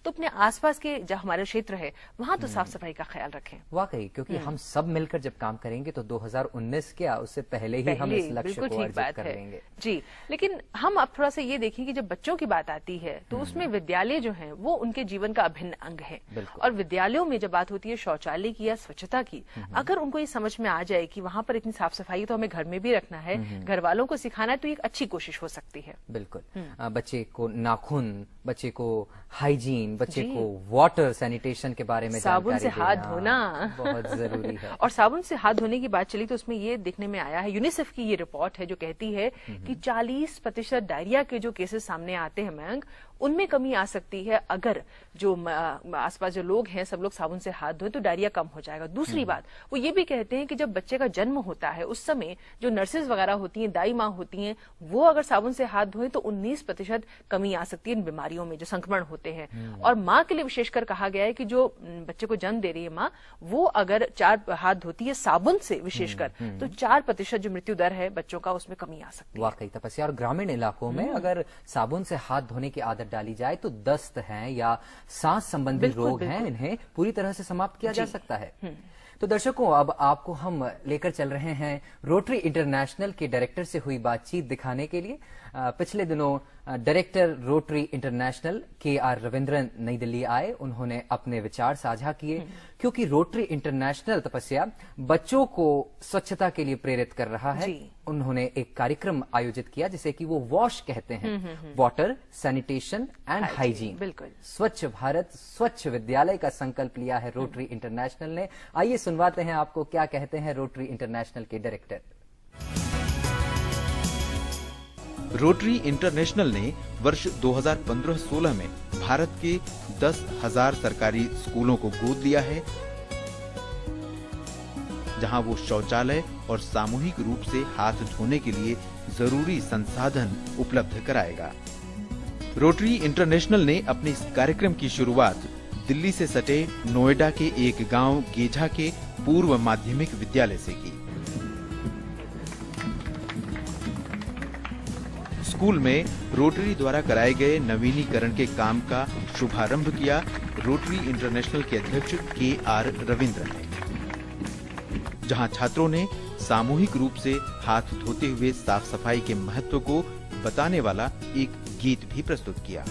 तो अपने आसपास के जो हमारे क्षेत्र है वहां तो साफ सफाई का ख्याल रखें। वाकई, क्योंकि हम सब मिलकर जब काम करेंगे तो 2019 क्या उससे पहले ही हम इस लक्ष्य को अर्जित कर लेंगे। जी, लेकिन हम अब थोड़ा सा ये देखें कि जब बच्चों की बात आती है तो उसमें विद्यालय जो है वो उनके जीवन का अभिन्न अंग है। और विद्यालयों में जब बात होती है शौचालय की या स्वच्छता की, अगर उनको ये समझ में आ जाए कि वहां पर इतनी साफ सफाई तो हमें घर में भी रखना है, घर वालों को सिखाना है, तो एक अच्छी कोशिश हो सकती है। बिल्कुल, बच्चे को नाखून, बच्चे को हाइजीन, बच्चे को वाटर सैनिटेशन के बारे में साबुन से हाथ धोना बहुत जरूरी है। और साबुन से हाथ धोने की बात चली तो उसमें ये देखने में आया है, यूनिसेफ की ये रिपोर्ट है जो कहती है कि 40% डायरिया के जो केसेस सामने आते हैं मयंक, उनमें कमी आ सकती है अगर जो आसपास जो लोग हैं सब लोग साबुन से हाथ धोए तो डायरिया कम हो जाएगा। दूसरी बात वो ये भी कहते हैं कि जब बच्चे का जन्म होता है उस समय जो नर्सेज वगैरह होती हैं, दाई माँ होती हैं, वो अगर साबुन से हाथ धोए तो 19% कमी आ सकती है इन बीमारियों में जो संक्रमण होते हैं। और माँ के लिए विशेषकर कहा गया है कि जो बच्चे को जन्म दे रही है माँ, वो अगर 4 हाथ धोती है साबुन से विशेषकर तो 4% जो मृत्यु दर है बच्चों का उसमें कमी आ सकती है। वाकई तपस्या, और ग्रामीण इलाकों में अगर साबुन से हाथ धोने की आदत डाली जाए तो दस्त हैं या सांस संबंधी रोग हैं, इन्हें पूरी तरह से समाप्त किया जा सकता है। तो दर्शकों, अब आपको हम लेकर चल रहे हैं रोटरी इंटरनेशनल के डायरेक्टर से हुई बातचीत दिखाने के लिए। पिछले दिनों director Rotary International KR Ravindran New Delhi आए, उन्होंने अपने विचार साझा किए, क्योंकि रोटरी इंटरनेशनल तपस्या बच्चों को स्वच्छता के लिए प्रेरित कर रहा है। उन्होंने एक कार्यक्रम आयोजित किया जिसे कि वो वॉश कहते हैं, वाटर सैनिटेशन एंड हाइजीन। बिल्कुल, स्वच्छ भारत स्वच्छ विद्यालय का संकल्प लिया है रोटरी इंटरनेशनल ने। आइए सुनवाते हैं आपको क्या कहते हैं रोटरी इंटरनेशनल के डायरेक्टर। रोटरी इंटरनेशनल ने वर्ष 2015-16 में भारत के 10,000 सरकारी स्कूलों को गोद लिया है, जहां वो शौचालय और सामूहिक रूप से हाथ धोने के लिए जरूरी संसाधन उपलब्ध कराएगा। रोटरी इंटरनेशनल ने अपने इस कार्यक्रम की शुरुआत दिल्ली से सटे नोएडा के एक गांव गेझा के पूर्व माध्यमिक विद्यालय से की। स्कूल में रोटरी द्वारा कराए गए नवीनीकरण के काम का शुभारंभ किया रोटरी इंटरनेशनल के अध्यक्ष KR रविंद्रन ने, जहां छात्रों ने सामूहिक रूप से हाथ धोते हुए साफ सफाई के महत्व को बताने वाला एक गीत भी प्रस्तुत किया।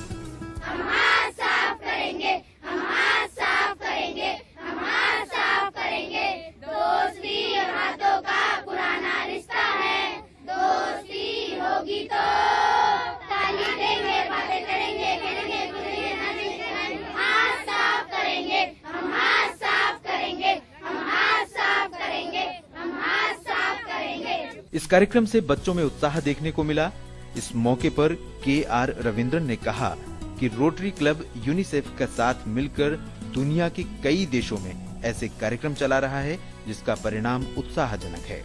हम हाथ साफ करेंगे, हम हाथ साफ करेंगे, हम हाथ साफ करेंगे, दोस्ती हाथों का पुराना रिश्ता है, दोस्ती होगी तो ताली देंगे, बातें करेंगे, खेलेंगे, कूदेंगे, नाचेंगे, हाथ साफ करेंगे, हम हाथ साफ करेंगे, हम हाथ साफ करेंगे, हम हाथ साफ करेंगे। इस कार्यक्रम से बच्चों में उत्साह देखने को मिला। इस मौके पर KR रविंद्रन ने कहा कि रोटरी क्लब यूनिसेफ के साथ मिलकर दुनिया के कई देशों में ऐसे कार्यक्रम चला रहा है जिसका परिणाम उत्साहजनक है।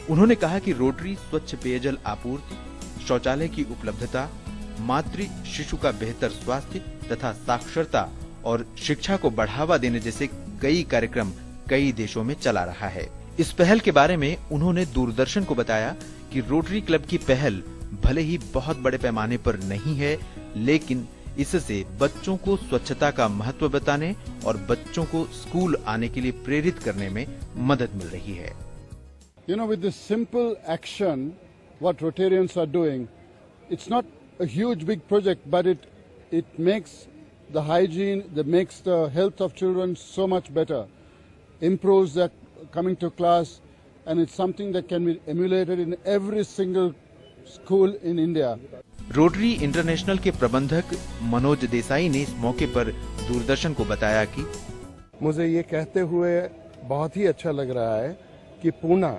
उन्होंने कहा कि रोटरी स्वच्छ पेयजल आपूर्ति, शौचालय की उपलब्धता, मातृ शिशु का बेहतर स्वास्थ्य तथा साक्षरता और शिक्षा को बढ़ावा देने जैसे कई कार्यक्रम कई देशों में चला रहा है। इस पहल के बारे में उन्होंने दूरदर्शन को बताया कि रोटरी क्लब की पहल भले ही बहुत बड़े पैमाने पर नहीं है, लेकिन इससे बच्चों को स्वच्छता का महत्व बताने और बच्चों को स्कूल आने के लिए प्रेरित करने में मदद मिल रही है। You know, with this simple action, what Rotarians are doing, it's not a huge big project, but it makes the hygiene, that makes the health of children so much better, improves their coming to class, and it's something that can be emulated in every single school in India. Rotary international के प्रबंधक मनोज देसाई ने इस मौके पर दूरदर्शन को बताया कि मुझे ये कहते हुए बहुत ही अच्छा लग रहा है कि पूना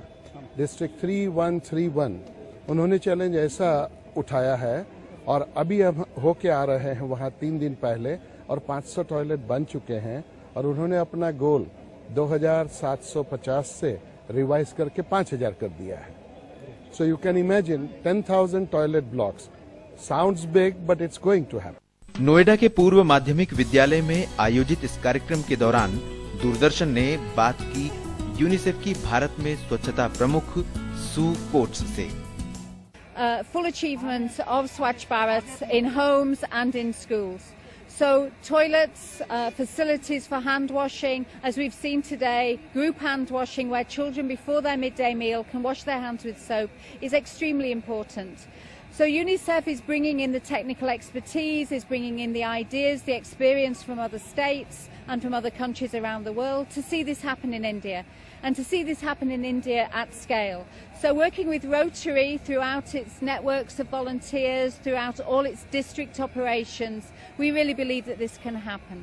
डिस्ट्रिक्ट 3131 उन्होंने चैलेंज ऐसा उठाया है और अभी हम होके आ रहे हैं वहाँ 3 दिन पहले और 500 टॉयलेट बन चुके हैं और उन्होंने अपना गोल 2750 से रिवाइज करके 5000 कर दिया है। So you can imagine 10,000 toilet blocks. Sounds big, but it's going to happen. Noida के पूर्व माध्यमिक विद्यालय में आयोजित इस कार्यक्रम के दौरान दूरदर्शन ने बात की यूनिसेफ की भारत में स्वच्छता प्रमुख सू कोट्स से। Full achievement of Swachh Bharat in homes and in schools. So toilets, facilities for hand washing, as we've seen today, group hand washing where children before their midday meal can wash their hands with soap is extremely important. So UNICEF is bringing in the technical expertise, is bringing in the ideas, the experience from other states and from other countries around the world to see this happen in India, and to see this happen in India at scale. So working with Rotary throughout its networks of volunteers, throughout all its district operations, we really believe that this can happen.